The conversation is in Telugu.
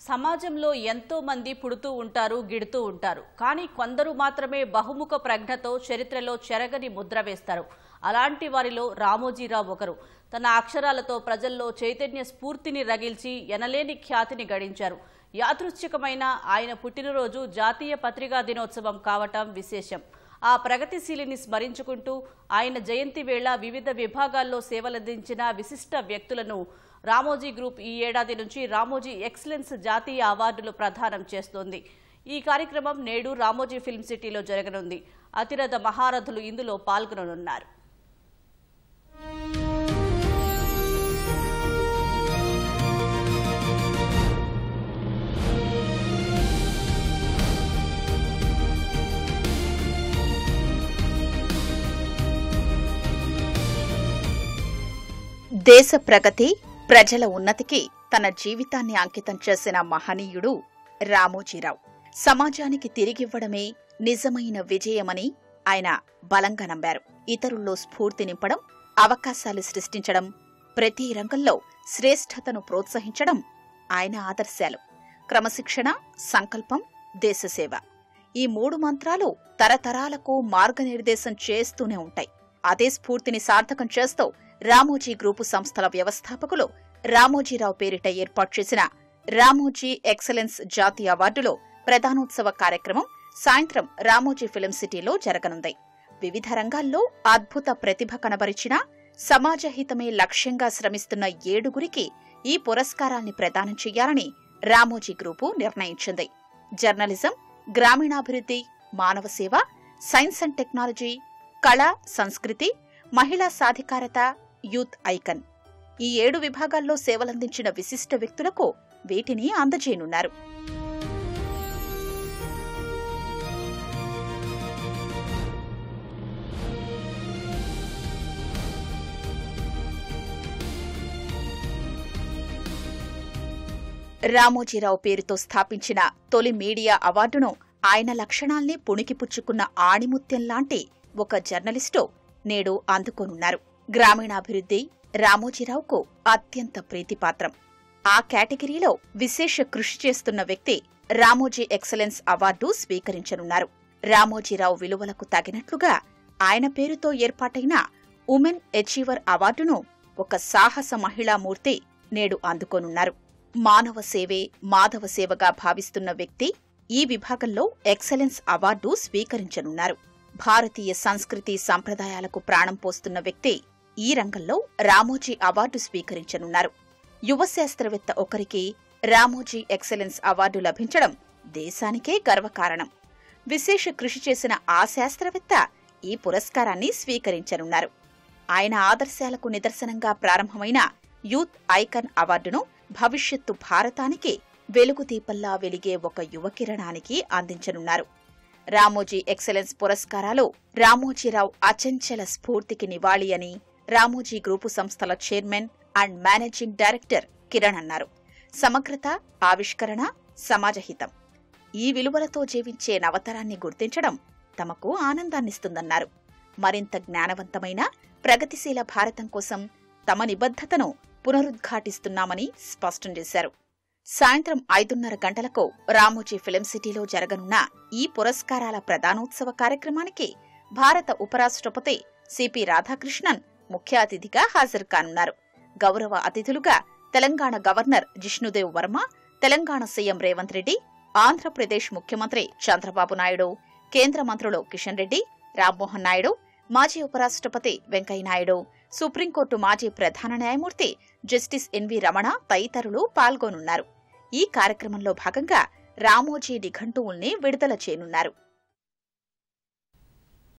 సమాజంలో ఎంతో మంది పుడుతూ ఉంటారు, గిడుతూ ఉంటారు. కానీ కొందరు మాత్రమే బహుముఖ ప్రజ్ఞతో చరిత్రలో చెరగని ముద్ర వేస్తారు. అలాంటి వారిలో రామోజీరావు ఒకరు. తన అక్షరాలతో ప్రజల్లో చైతన్య స్ఫూర్తిని రగిల్చి ఎనలేని ఖ్యాతిని గడించారు. యాదృచ్ఛికమైన ఆయన పుట్టినరోజు జాతీయ పత్రికా దినోత్సవం కావటం విశేషం. ఆ ప్రగతిశీలిని స్మరించుకుంటూ ఆయన జయంతి వేళ వివిధ విభాగాల్లో సేవలందించిన విశిష్ట వ్యక్తులను రామోజీ గ్రూప్ ఈ ఏడాది నుంచి రామోజీ ఎక్సలెన్స్ జాతీయ అవార్డులు ప్రదానం చేస్తోంది. ఈ కార్యక్రమం నేడు రామోజీ ఫిల్మ్ సిటీలో జరగనుంది. అతిరథ మహారథులు ఇందులో పాల్గొననున్నారు. దేశ ప్రగతి, ప్రజల ఉన్నతికి తన జీవితాన్ని అంకితం చేసిన మహనీయుడు రామోజీరావు. సమాజానికి తిరిగివ్వడమే నిజమైన విజయమని ఆయన బలంగా నమ్మారు. ఇతరుల్లో స్ఫూర్తి నింపడం, అవకాశాలు సృష్టించడం, ప్రతి రంగంలో శ్రేష్ఠతను ప్రోత్సహించడం ఆయన ఆదర్శాలు. క్రమశిక్షణ, సంకల్పం, దేశసేవ ఈ మూడు మంత్రాలు తరతరాలకు మార్గనిర్దేశం చేస్తూనే ఉంటాయి. అదే స్ఫూర్తిని సార్థకం చేస్తూ రామోజీ గ్రూపు సంస్థల వ్యవస్థాపకులు రామోజీరావు పేరిట ఏర్పాటు చేసిన రామోజీ ఎక్సలెన్స్ జాతీయ అవార్డులో ప్రధానోత్సవ కార్యక్రమం సాయంత్రం రామోజీ ఫిల్మ్ సిటీలో జరగనుంది. వివిధ రంగాల్లో అద్భుత ప్రతిభ కనబరిచిన, సమాజహితమే లక్ష్యంగా శ్రమిస్తున్న 7గురికి ఈ పురస్కారాన్ని ప్రదానం చేయాలని రామోజీ గ్రూపు నిర్ణయించింది. జర్నలిజం, గ్రామీణాభివృద్ధి, మానవ సేవ, సైన్స్ అండ్ టెక్నాలజీ, కళ, సంస్కృతి, మహిళా సాధికారత, యూత్ ఐకన్ ఈ 7 విభాగాల్లో సేవలందించిన విశిష్ట వ్యక్తులకు వీటిని అందజేయనున్నారు. రామోజీరావు పేరుతో స్థాపించిన తొలి మీడియా అవార్డును ఆయన లక్షణాల్ని పుణికిపుచ్చుకున్న ఆణిముత్యంలాంటి ఒక జర్నలిస్టు నేడు అందుకోనున్నారు. గ్రామీణాభివృద్ధి రామోజీరావుకు అత్యంత ప్రీతిపాత్రం. ఆ కేటగిరీలో విశేష కృషి చేస్తున్న వ్యక్తి రామోజీ ఎక్సలెన్స్ అవార్డు స్వీకరించనున్నారు. రామోజీరావు విలువలకు తగినట్లుగా ఆయన పేరుతో ఏర్పాటైన ఉమెన్ అచీవర్ అవార్డును ఒక సాహస మహిళామూర్తి నేడు అందుకోనున్నారు. మానవ సేవే మాధవ సేవగా భావిస్తున్న వ్యక్తి ఈ విభాగంలో ఎక్సలెన్స్ అవార్డు స్వీకరించనున్నారు. భారతీయ సంస్కృతి సంప్రదాయాలకు ప్రాణం పోస్తున్న వ్యక్తి ఈ రంగంలో రామోజీ అవార్డు స్వీకరించనున్నారు. యువ శాస్త్రవేత్త ఒకరికి రామోజీ ఎక్సలెన్స్ అవార్డు లభించడం దేశానికే గర్వకారణం. విశేష కృషి చేసిన ఆ శాస్త్రవేత్త ఈ పురస్కారాన్ని స్వీకరించనున్నారు. ఆయన ఆదర్శాలకు నిదర్శనంగా ప్రారంభమైన యూత్ ఐకన్ అవార్డును భవిష్యత్తు భారతానికి వెలుగుదీపంలా వెలిగే ఒక యువకిరణానికి అందించనున్నారు. రామోజీ ఎక్సలెన్స్ పురస్కారాలు రామోజీరావు అచంచల స్ఫూర్తికి నివాళి అని రామోజీ గ్రూపు సంస్థల chairman and managing director Kiran అన్నారు. సమగ్రత, ఆవిష్కరణ, సమాజహితం ఈ విలువలతో జీవించే నవతరాన్ని గుర్తించడం తమకు ఆనందాన్నిస్తుందన్నారు. మరింత జ్ఞానవంతమైన, ప్రగతిశీల భారతం కోసం తమ నిబద్ధతను పునరుద్ఘాటిస్తున్నామని స్పష్టం చేశారు. సాయంత్రం 5:30 గంటలకు రామోజీ ఫిల్మ్ సిటీలో జరగనున్న ఈ పురస్కారాల ప్రదానోత్సవ కార్యక్రమానికి భారత ఉపరాష్ట్రపతి సిపి రాధాకృష్ణన్ ముఖ్య అతిథిగా హాజరు కానున్నారు. గౌరవ అతిథులుగా తెలంగాణ గవర్నర్ జిష్ణుదేవ్ వర్మ, తెలంగాణ సీఎం రేవంత్ రెడ్డి, ఆంధ్రప్రదేశ్ ముఖ్యమంత్రి చంద్రబాబు నాయుడు, కేంద్ర మంత్రులు కిషన్ రెడ్డి, రామ్మోహన్ నాయుడు, మాజీ ఉపరాష్ట్రపతి వెంకయ్యనాయుడు, సుప్రీంకోర్టు మాజీ ప్రధాన న్యాయమూర్తి జస్టిస్ ఎన్వి రమణ తదితరులు పాల్గొనున్నారు. ఈ కార్యక్రమంలో భాగంగా రామోజీ నిఘంటువుల్ని విడుదల చేయనున్నారు.